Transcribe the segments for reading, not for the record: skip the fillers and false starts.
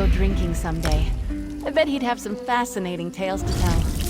go drinking someday. I bet he'd have some fascinating tales to tell.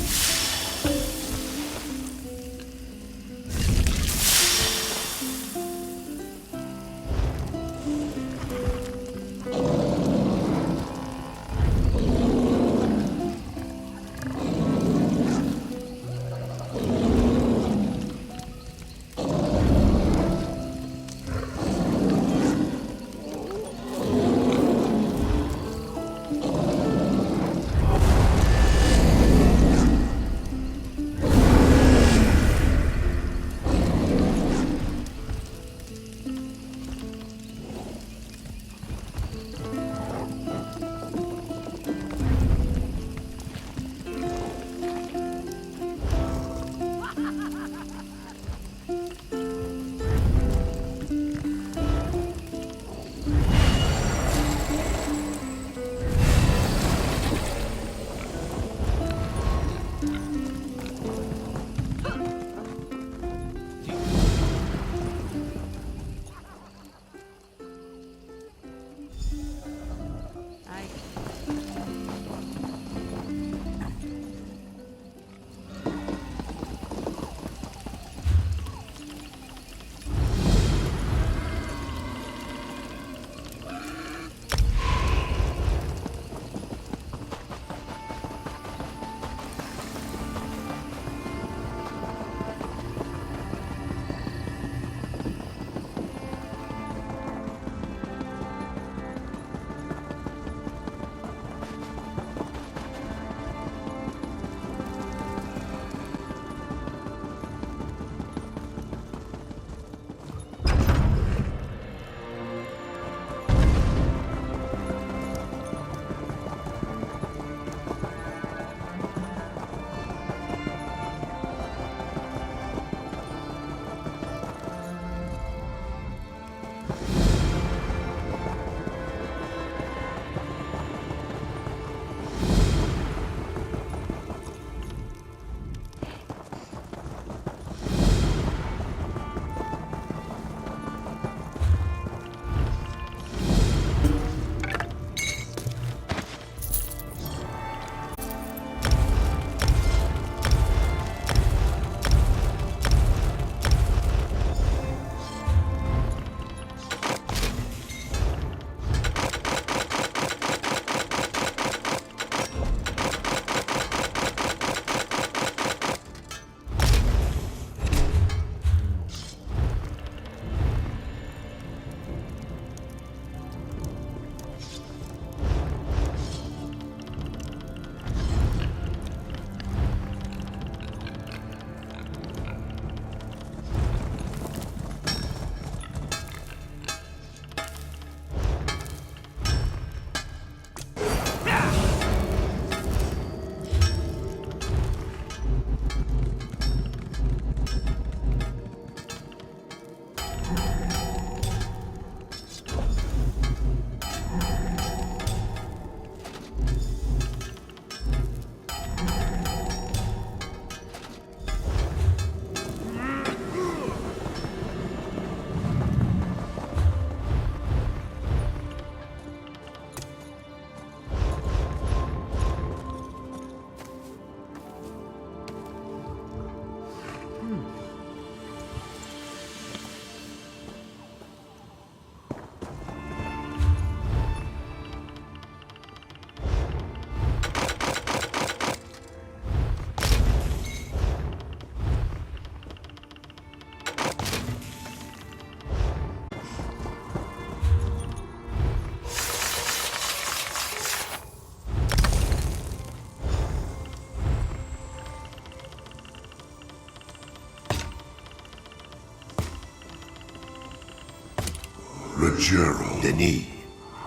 Gerald. Denis.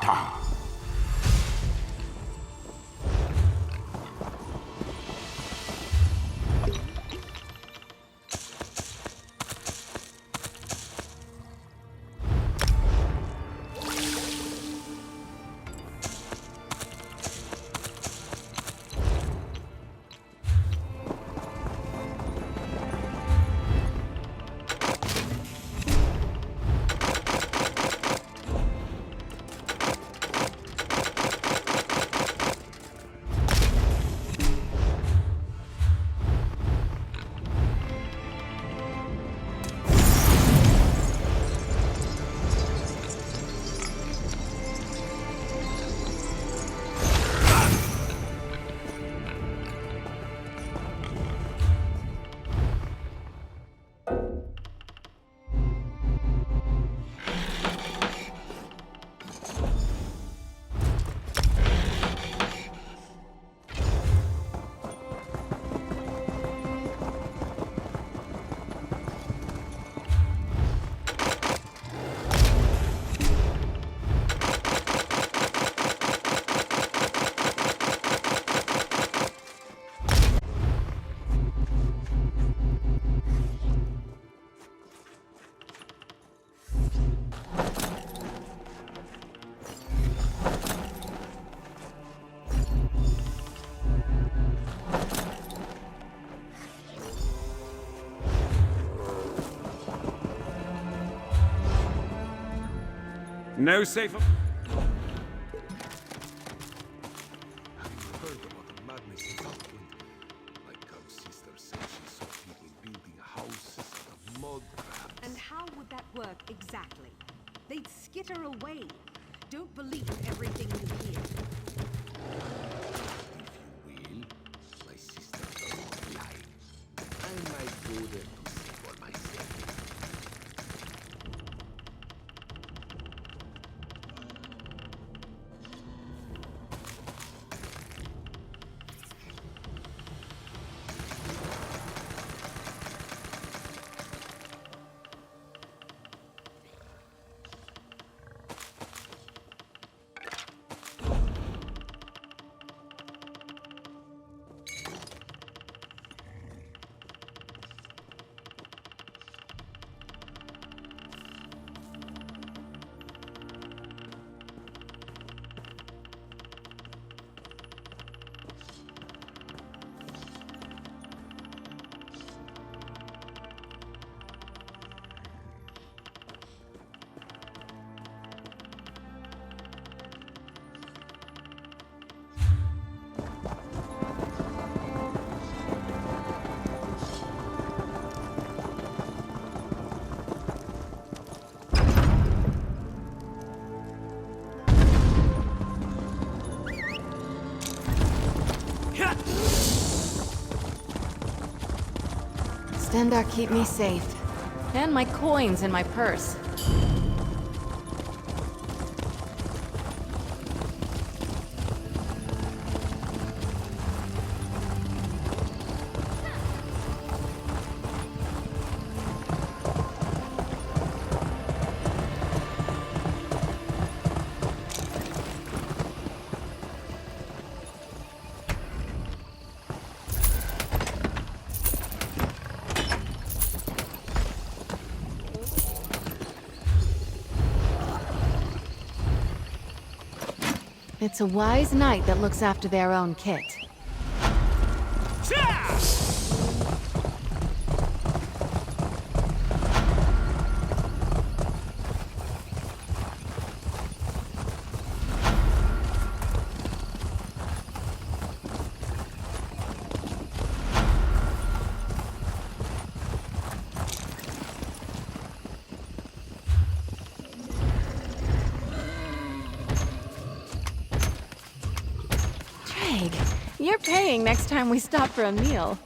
Ta. No safer. Have you heard about the madness in Scotland? My cub sister said she saw people building houses out of mud crabs. And how would that work exactly? They'd skitter away. Don't believe everything you hear. If you will, my sister doesn't lie. I might go there to see for myself. Stendarr keep me safe. And my coins in my purse. It's a wise knight that looks after their own kit. You're paying next time we stop for a meal.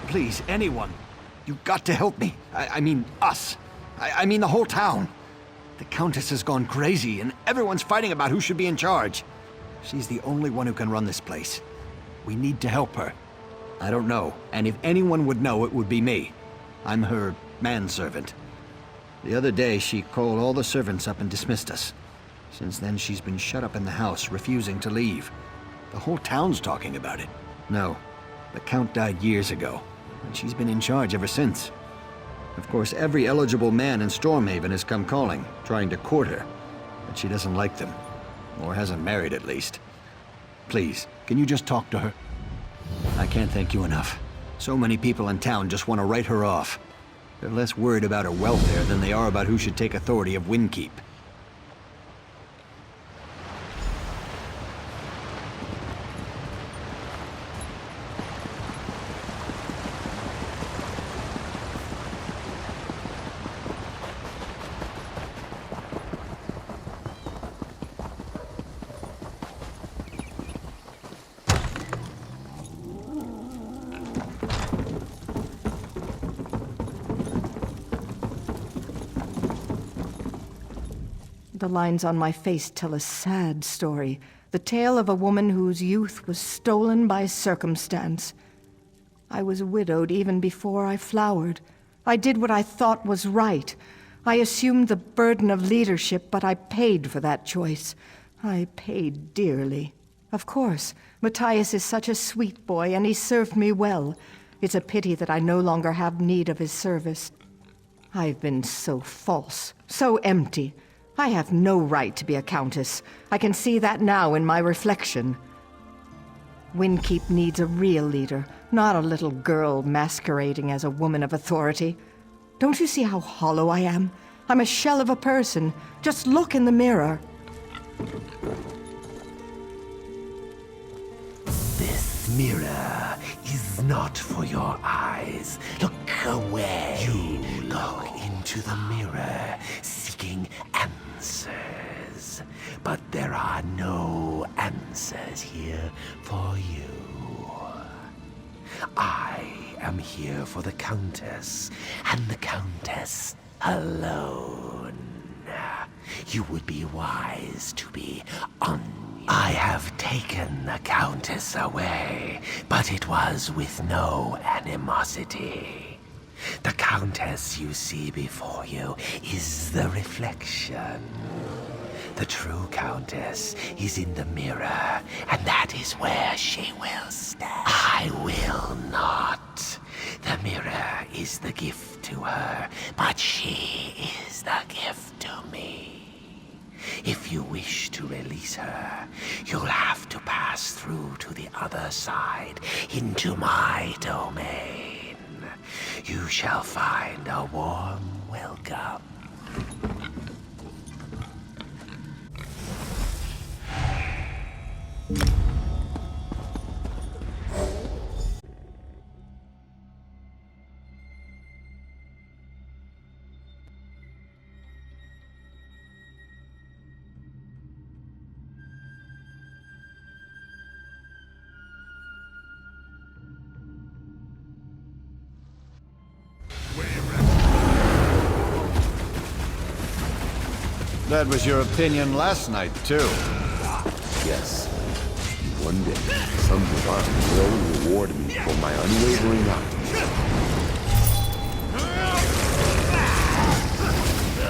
Please, anyone. You've got to help me. I mean, us. I mean the whole town. The Countess has gone crazy, and everyone's fighting about who should be in charge. She's the only one who can run this place. We need to help her. I don't know, and if anyone would know, it would be me. I'm her manservant. The other day, she called all the servants up and dismissed us. Since then, she's been shut up in the house, refusing to leave. The whole town's talking about it. No, the Count died years ago, and she's been in charge ever since. Of course, every eligible man in Stormhaven has come calling, trying to court her, but she doesn't like them. Or hasn't married, at least. Please, can you just talk to her? I can't thank you enough. So many people in town just want to write her off. They're less worried about her welfare than they are about who should take authority of Windkeep. The lines on my face tell a sad story. The tale of a woman whose youth was stolen by circumstance. I was widowed even before I flowered. I did what I thought was right. I assumed the burden of leadership, but I paid for that choice. I paid dearly. Of course, Matthias is such a sweet boy, and he served me well. It's a pity that I no longer have need of his service. I've been so false, so empty. I have no right to be a countess. I can see that now in my reflection. Windkeep needs a real leader, not a little girl masquerading as a woman of authority. Don't you see how hollow I am? I'm a shell of a person. Just look in the mirror. This mirror is not for your eyes. Look away. You look into the mirror, seeking answers. But there are no answers here for you. I am here for the Countess, and the Countess alone. You would be wise to be on. I have taken the Countess away, but it was with no animosity. The Countess you see before you is the reflection. The true Countess is in the mirror, and that is where she will stand. I will not. The mirror is the gift to her, but she is the gift to me. If you wish to release her, you'll have to pass through to the other side, into my domain. You shall find a warm welcome. That was your opinion last night, too. Yes. One day, some divine will reward me for my unwavering optimism.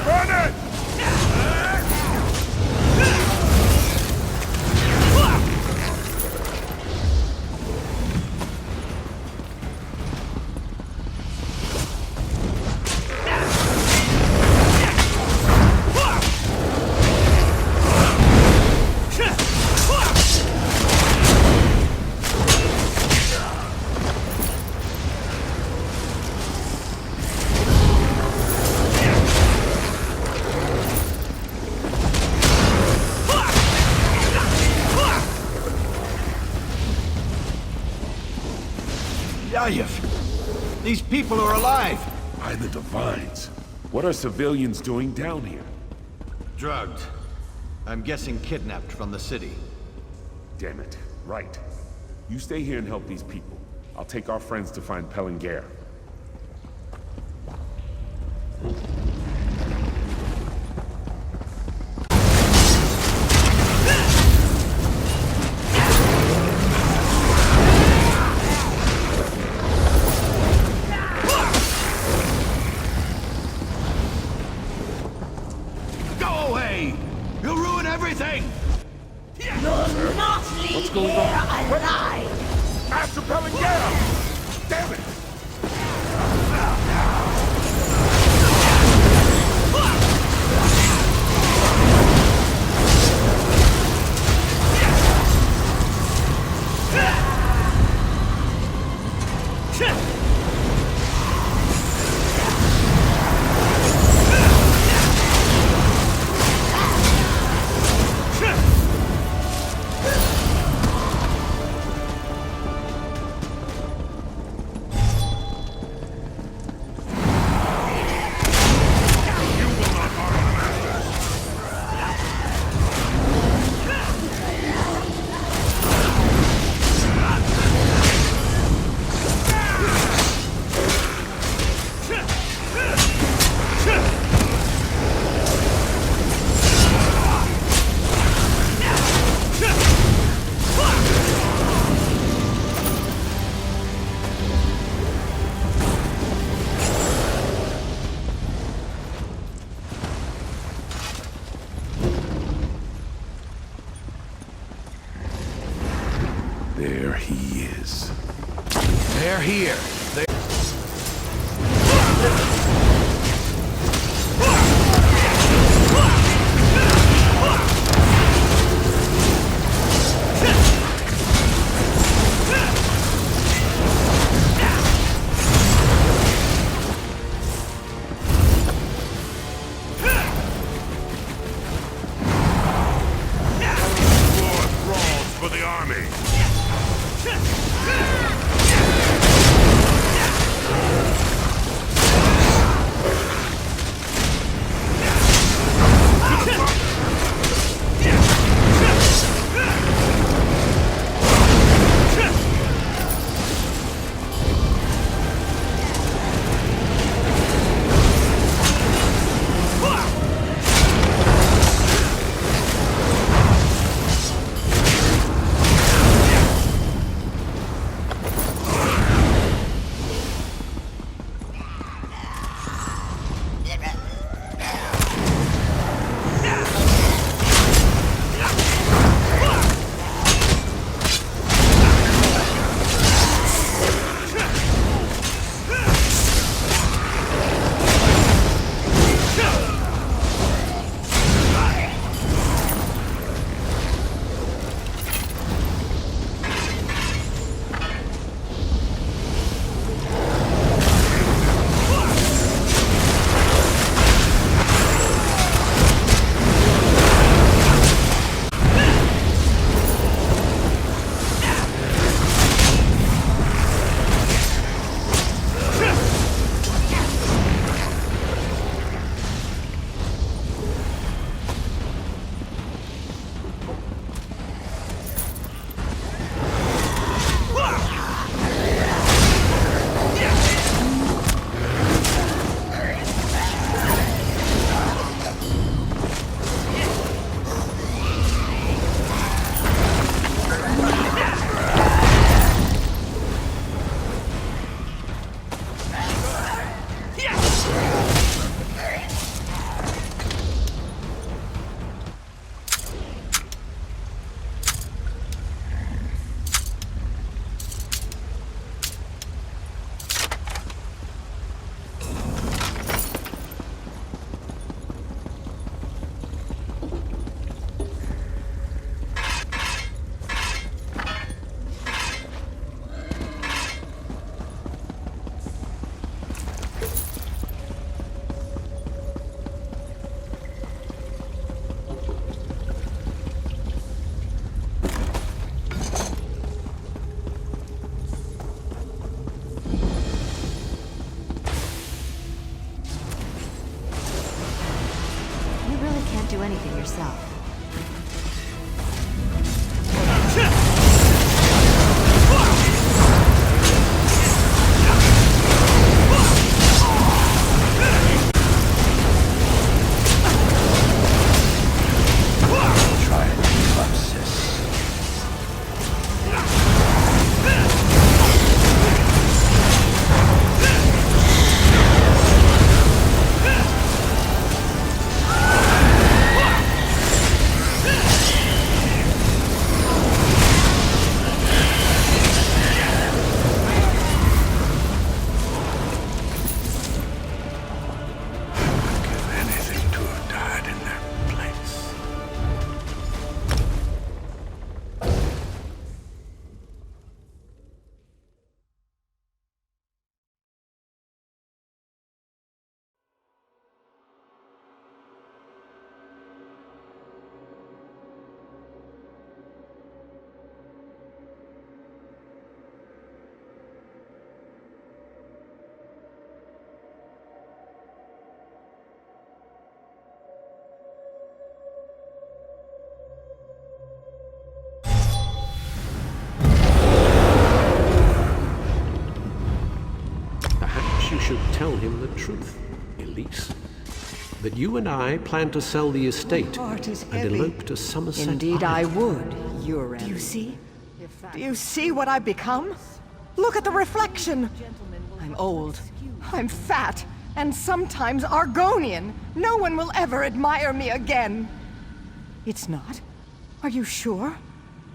Burn it! These people are alive! By the Divines. What are civilians doing down here? Drugged. I'm guessing kidnapped from the city. Damn it. Right. You stay here and help these people. I'll take our friends to find Pellinger. What's going on? Alive! After Pellinger! Damn it! There he is. They're here. For the army. Do anything yourself. Try and keep up, sis. Anything to have died in their place. Perhaps you should tell him the truth, Elise. That you and I plan to sell the estate Heart is and heavy. elope to Somerset Indeed, I Island. would, Your Do you see? Do you see what I've become? Look at the reflection! I'm old, I'm fat, and sometimes Argonian. No one will ever admire me again. It's not? Are you sure?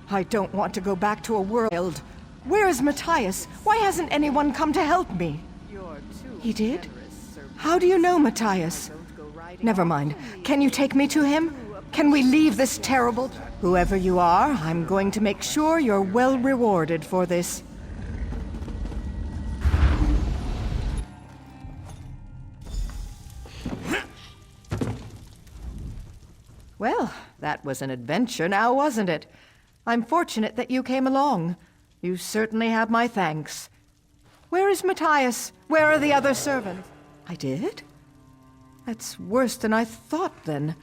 I don't want to go back to a world. Where is Matthias? Why hasn't anyone come to help me? He did? How do you know Matthias? Never mind. Can you take me to him? Can we leave this terrible... Whoever you are, I'm going to make sure you're well rewarded for this. Well, that was an adventure now, wasn't it? I'm fortunate that you came along. You certainly have my thanks. Where is Matthias? Where are the other servants? I did? That's worse than I thought, then.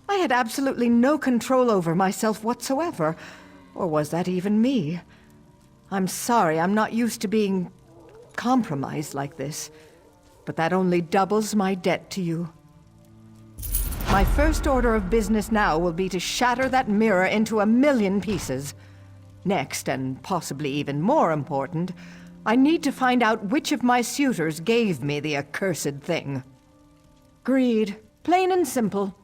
I had absolutely no control over myself whatsoever. Or was that even me? I'm sorry, I'm not used to being compromised like this. But that only doubles my debt to you. My first order of business now will be to shatter that mirror into 1,000,000 pieces. Next, and possibly even more important, I need to find out which of my suitors gave me the accursed thing. Greed. Plain and simple.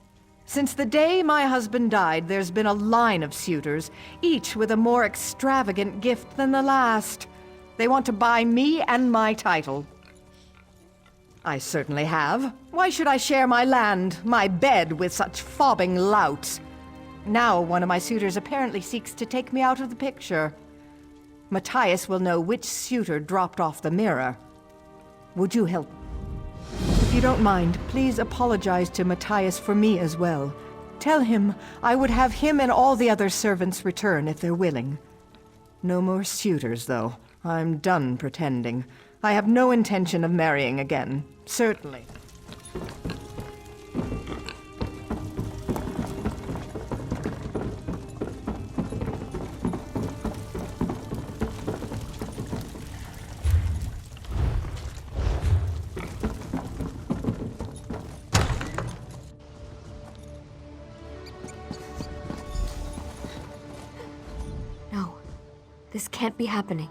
Since the day my husband died, there's been a line of suitors, each with a more extravagant gift than the last. They want to buy me and my title. I certainly have. Why should I share my land, my bed, with such fobbing louts? Now one of my suitors apparently seeks to take me out of the picture. Matthias will know which suitor dropped off the mirror. Would you help? If you don't mind, please apologize to Matthias for me as well. Tell him I would have him and all the other servants return if they're willing. No more suitors, though. I'm done pretending. I have no intention of marrying again. Certainly. No. This can't be happening.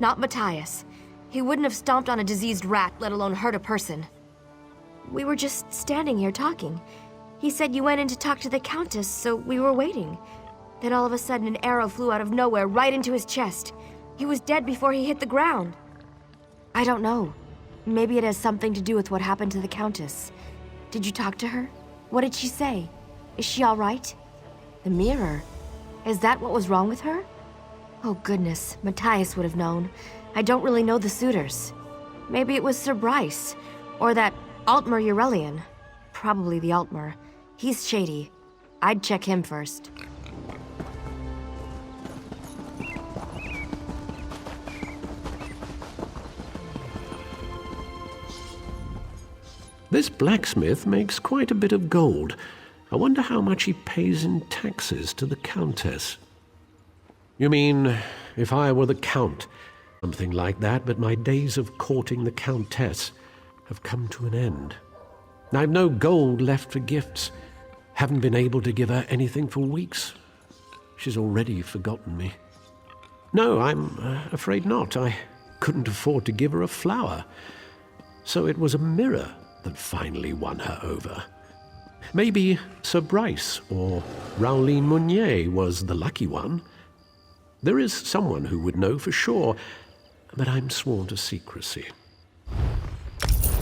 Not Matthias. He wouldn't have stomped on a diseased rat, let alone hurt a person. We were just standing here talking. He said you went in to talk to the Countess, so we were waiting. Then all of a sudden an arrow flew out of nowhere right into his chest. He was dead before he hit the ground. I don't know. Maybe it has something to do with what happened to the Countess. Did you talk to her? What did she say? Is she all right? The mirror. Is that what was wrong with her? Oh goodness, Matthias would have known. I don't really know the suitors. Maybe it was Sir Bryce, or that Altmer Eurelian. Probably the Altmer. He's shady. I'd check him first. This blacksmith makes quite a bit of gold. I wonder how much he pays in taxes to the Countess. You mean, if I were the Count? Something like that, but my days of courting the Countess have come to an end. I've no gold left for gifts. Haven't been able to give her anything for weeks. She's already forgotten me. No, I'm afraid not. I couldn't afford to give her a flower. So it was a mirror that finally won her over. Maybe Sir Bryce or Rowlene Mounier was the lucky one. There is someone who would know for sure, but I'm sworn to secrecy.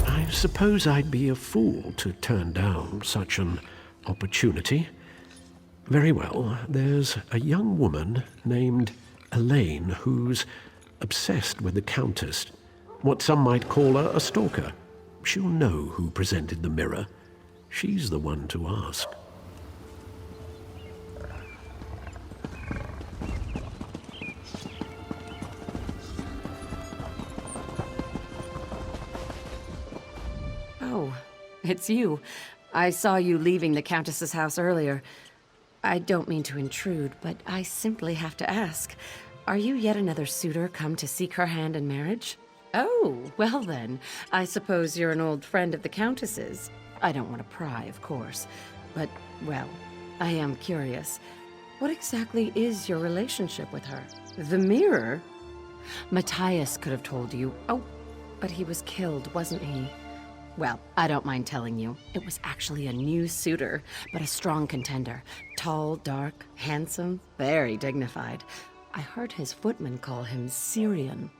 I suppose I'd be a fool to turn down such an opportunity. Very well, there's a young woman named Elaine who's obsessed with the Countess. What some might call a stalker. She'll know who presented the mirror. She's the one to ask. Oh, it's you. I saw you leaving the Countess's house earlier. I don't mean to intrude, but I simply have to ask. Are you yet another suitor come to seek her hand in marriage? Oh, well then, I suppose you're an old friend of the Countess's. I don't want to pry, of course, but, well, I am curious. What exactly is your relationship with her? The mirror? Matthias could have told you. Oh, but he was killed, wasn't he? Well, I don't mind telling you. It was actually a new suitor, but a strong contender. Tall, dark, handsome, very dignified. I heard his footman call him Syrian.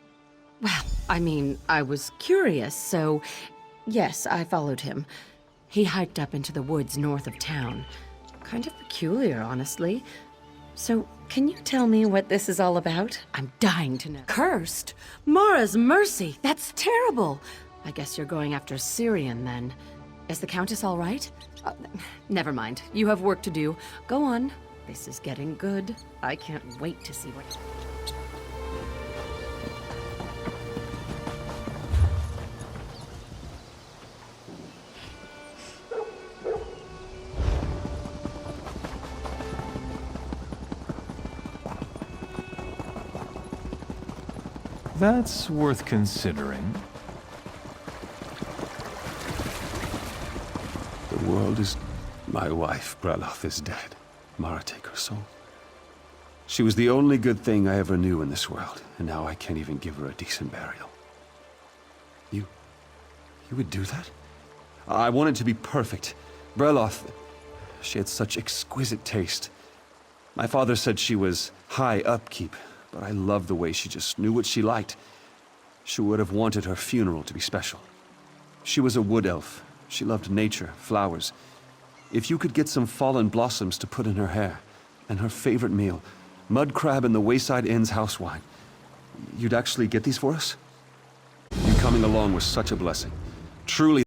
Well, I mean, I was curious, so yes, I followed him. He hiked up into the woods north of town. Kind of peculiar, honestly. So, can you tell me what this is all about? I'm dying to know. Cursed? Mara's mercy! That's terrible! I guess you're going after Syrian, then. Is the Countess all right? Never mind. You have work to do. Go on. This is getting good. I can't wait to see what... That's worth considering. The world is... My wife, Breloth, is dead. Mara take her soul. She was the only good thing I ever knew in this world, and now I can't even give her a decent burial. You would do that? I want it to be perfect. Breloth, she had such exquisite taste. My father said she was high upkeep, but I loved the way she just knew what she liked. She would have wanted her funeral to be special. She was a wood elf. She loved nature, flowers. If you could get some fallen blossoms to put in her hair, and her favorite meal, mud crab and the Wayside Inn's house wine, you'd actually get these for us? You coming along was such a blessing. Truly.